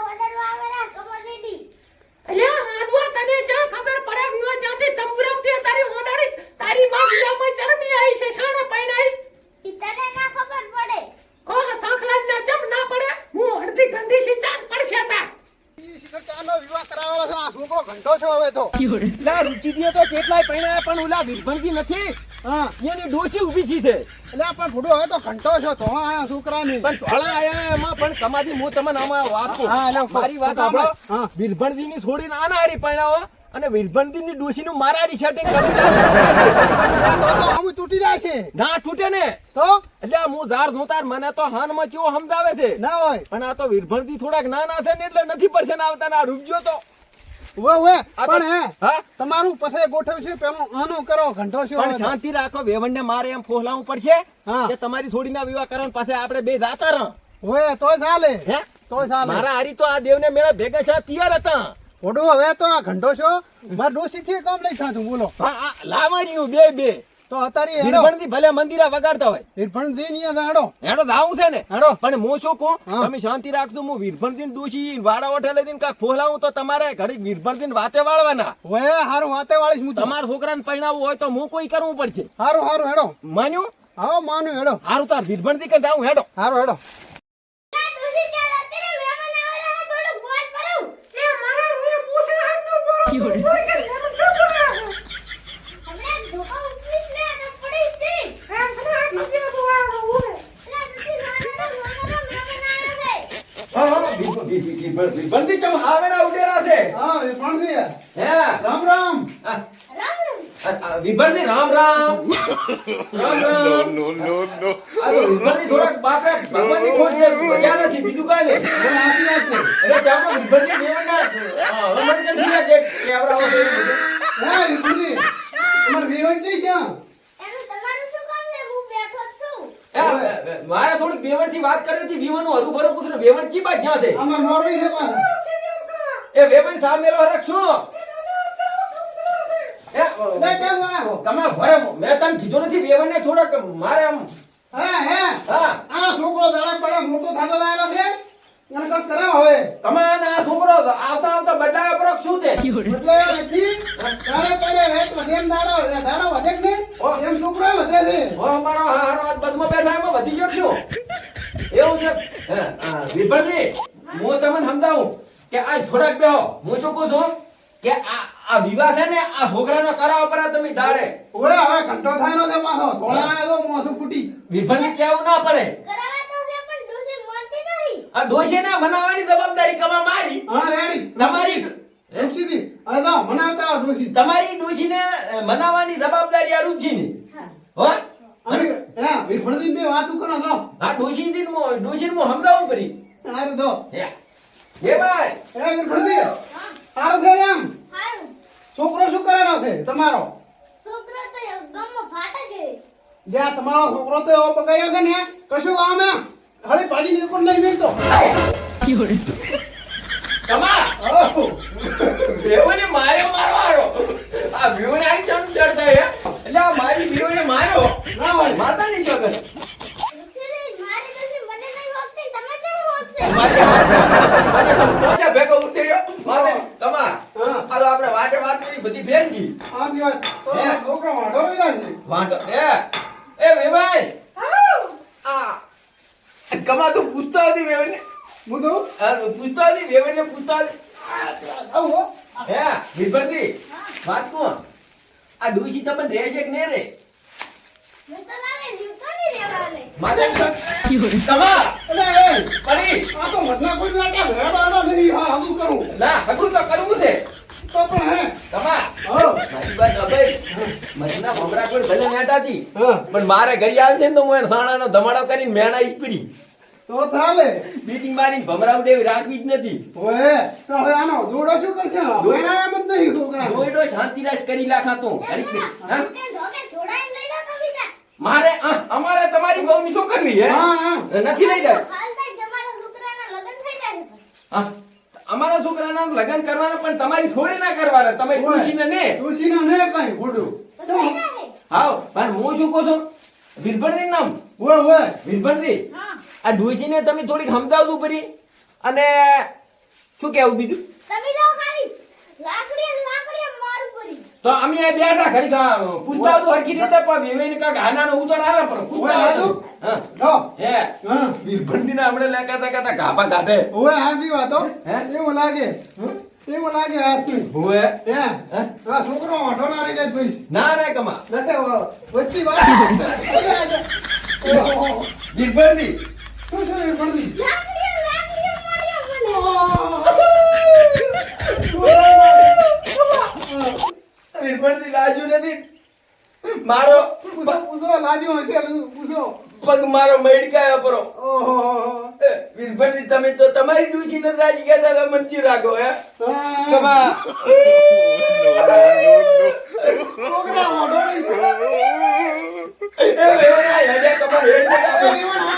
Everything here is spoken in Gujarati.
ઓર્ડર આવેલા કમર દીદી અલ્યા આડવા તને ક્યાં ખબર પડે નો જાતી તંબુરમ થી તારી ઓર્ડર તારી માં વિરામય ચરમી આવી છે શાણે પૈણાઈસ ઈ તને ના ખબર પડે ઓ સાખલા ના જમ ના પડે હું અડધી ગંદી સી ચાક પડશે તા ઈ શિખરચાનો વિવાહ કરાવેલો છે આ છોકરો ઘંટો છે હવે તો લા રૂચિદીએ તો કેટલાય પૈણા પણ ઓલા વિરભણજી નથી હા એની ડોશી ઊભી છે એટલે પણ ફૂડો હવે તો ઘંટો છે તો આયા છોકરાની પણ ધોળા આયા એમાં પણ કમાદી હું તમને આમાં વાત કહું હા, એટલે મારી વાત હા. સાંભળો વિરભણજી ની છોડીને આના હારી પૈણાવો અને વિરભણજી ની ડોશી નું મારારી સેટિંગ કરી તો આમ તૂટી જાય છે ના તૂટે ને તો એટલે આ હું ધાર ધોતાર મને તો હાનમાં કેવો સમજાવે છે ના હોય પણ આ તો વિરભણજી થોડાક નાના છે ને એટલે નથી પરસેન આવતા ને આ રૂપજો તો ઓવે આ તો- પણ હે હા તમારું પછી ગોઠવશે પેલું આનું કરો ઘંટો છે પણ શાંતિ રાખો વેવણને મારે એમ ફોહલાવું પડશે હા. કે તમારી થોડીના વિવાહ કરવા પાસે આપણે બે જાતા રહો ઓવે તોય ચાલે હે તોય ચાલે મારા હારી તો આ દેવને મેળા ભેગા છે તૈયાર હતા ફૂડો હવે તો આ ઘંટો છો માર ડોસી થી કામ લઈ સાચું બોલો હા આ લાવવાનું બે બે તો અત્યારે હેડો વિરભણજી ભલે મંદિરા વગાડતા હોય વિરભણજી ની હેડો હેડો દાવું છે ને હેડો પણ હું શું કહું હા. તમે શાંતિ રાખજો હું વિરભણજી ડોશી વાડા ઓઠે લઈ દઈને કાંઈક ફોહલાવું તો તમારે ઘડી વિરભણજી વાતે વાળવાના ઓવે હારું વાતે વાળીશ હું તમારા છોકરાને પરણાવવું હોય તો હું કોઈ કરવું પડશે હારું હારું હેડો માન્યું આવો માનું હેડો હારું તાર વિરભણજી કે જાઉં હેડો હારું હેડો ના દુસી ચાલ અત્યારે મહેમાન આવેલા છે થોડું બોલ કરું લે મારા રૂએ પૂછે હાથનો બોલ હમણાં ધોકા ઉઠીશ ને તો પડીશ છે ટેન્શન હાથ નથી તો આવો ઓય લે દુસી મારા મહેમાન આવે છે વિરભણજી કેમ આવેડા ઉડેરા છે હા વિરભણજી હે રામ રામ આ, Ram Ram વિરભણજી Ram Ram Ram Ram no, no, no. આ તો વિરભણજી થોડાક બાપે ભગવાનની ખોટ છે મજા નથી બીજું કાંઈ નહીં બોલ આસી વાત છે એટલે ત્યાં વિરભણજી દેવના હનુમાન જયંતીના જે કેવડાવો છે એ બધું. હે વિરભણજી તમાર વિરભણજી ક્યાં એનું તમારું શું કામ છે હું બેઠો જ છું મારે થોડીક વેવણથી વાત કરી હતી વિવનનું હરુભરું પૂછ્યું વેવણ કી બા ક્યાં છે અમાર નોર્વે છે પાછા એ વેવણ સામેલો રાખશું એ લે કેમ આવ્યો તમે ભરે મેં તને કીધું નથી વેવણને થોડોક મારે આમ હે હે હા આ છોકરો દાડા પડે મોટો થાતો લાયેલો છે એને કઈ કરાવ હવે તમે આ છોકરો આવતા આવતા બદલાયા પર શું છે એટલે નથી દાડે પડે રેટ વધે ને દાડો વધે કે નહીં એમ છોકરો વધે છે ઓ અમારો હારો આજ બસમાં બેઠા એમાં વધી ગયો શું એવું છે વિભણજી હું તમને સમજાવું કે આ થોડાક બેહો હું શું કહું છું કે આ વિવાહ છે ને આ છોકરાનો કરાવ પર તમે દાડે ઓય હવે ઘંટો થાય નો છે પાછો થોડા આયો તો મોસું ફૂટી વિભણજી કેવું ના પડે કરાવા તો છે પણ દુસી મોનતી નહીં આ ડોશીને બનાવવાની જવાબદારી કમા મારી હા રેડી તમારી એમ સીધી હવે તો મનાવતા આવો ડોસી તમારી ડોશીને બનાવવાની જવાબદારી આ રૂપજીની હા હો અને હે વિરભણજી બે વાતો કરો તો આ ડોશીને સમજાવવું પડી હારું દો એ ભાઈ હે વિરભણજી હારું છે એમ હારું છોકરો શું કરેલો છે તમારો છોકરો તો ગામમાં ફાટા છે જ્યાં તમારો છોકરો તો એવો બગાડ્યો છે ને કશું આમે હળી ભાજી ની ઉપર નહીં મેલતો કમા બેવને માર્યો મારવારો આ બેવને આઈ કેમ ડરતા હે એટલે આ મારી બેવને માર્યો ના હોય માતા ની જગન રુચિ મારી દુસી મને નહીં હોકતી તમે કેમ હોકશે મારી પોતે ભેગો ઉતર્યો મારે કમા હા. હાલો આપણે વાટે વાત કરી બધી ફેરજી આ દિવસ તો હે? છોકરો વાંધો રહી જાય છે વાંટો એ વેવાઈ આ કમા તું પૂછતો હતી વેવને હું તો પૂછતો હતી વેવને પૂછતો હતી આવો હે વિભરજી વાત કોણ આ ડોશી તમને રહે છે કે નહીં રે હું તો લાગે જીવતો નહીં રહેવાલે માતા કમા એટલે એ પડી આ તો મધના કોઈ લાગે ભેડો નહીં હા હગું કરું ના હકું તો કરવું છે તો પણ હે કમા હા મારી વાત અબે મજના ભમરા કોઈ ભલે મેટા હતી હા પણ મારે ઘરે આવે છે ને તો હું એને સાણાનો ધમાડો કરીને મેણા ઈપરી તો ચાલે બીટિંગ મારીને ભમરાવ દેવી રાખવી જ નથી ઓએ તો હવે આનો દોડો શું કરશે દોડા એમ જ નહીં છોકરા દોયડો શાંતિરાજ કરી લાખા તું ઘડીક બે. હા? કે ધોકે જોડાઈને લઈ લો તો બીજા મારે અમારે તમારી બહુની શું કરવી હે હા હા નથી લઈ જાય હાલ થાય તમારા છોકરાના લગ્ન થઈ જાય હા, અમારા છોકરાના લગ્ન કરવાના પણ તમારી થોડી ના કરવાના તમે ડોશીને ને તુલસીનો ને કઈ ફોડું તો થઈ જાય હાવ પણ હું શું કહું છું વિરભણજી નામ ઓય ઓય વિરભણજી હા આ ડોશીને તમે થોડીક સમજાવવું પડી અને શું કેવું બીજું તમે જાઓ ખાલી લાકડી અને લાકડી મારું પડી તો અમે આ બેઠા ઘડી પૂછતા તો હરખી રીતે પણ વેવેને કાંઈક હાનાનો ઉતાર આવે પણ ઓય પૂછતા હાજુ. હા લો. હે હા. વીરભંડીને હમણાં લેકાતા કાતા ઘાપા કાઢે ઓય હાજી વાતો. હે? એવું લાગે. એવું લાગે હાથથી. હોવે હે? હે? આ છોકરો વાંઢો ના રહી જાય તો ઈ. ના રે કમા નથી, વસ્તી વાત. ઓહો. વીરભંડી શું છે એ પડતી? લાકડી અને લાકડી માર્યો મને વીરભંડી રાજુ નથી મારો પૂછો, લાગ્યો હશે, પૂછો. પગ મારો મૈડકાયો પરો ઓહો. વીરભંડી તમે તો તમારી ડૂચી નથી રાજી ગયા હતા મંચી રાખો હે હા. કમા છોકરા વાંઢો નહીં. એ વેવણા હેડે કમા હેડ એ એવા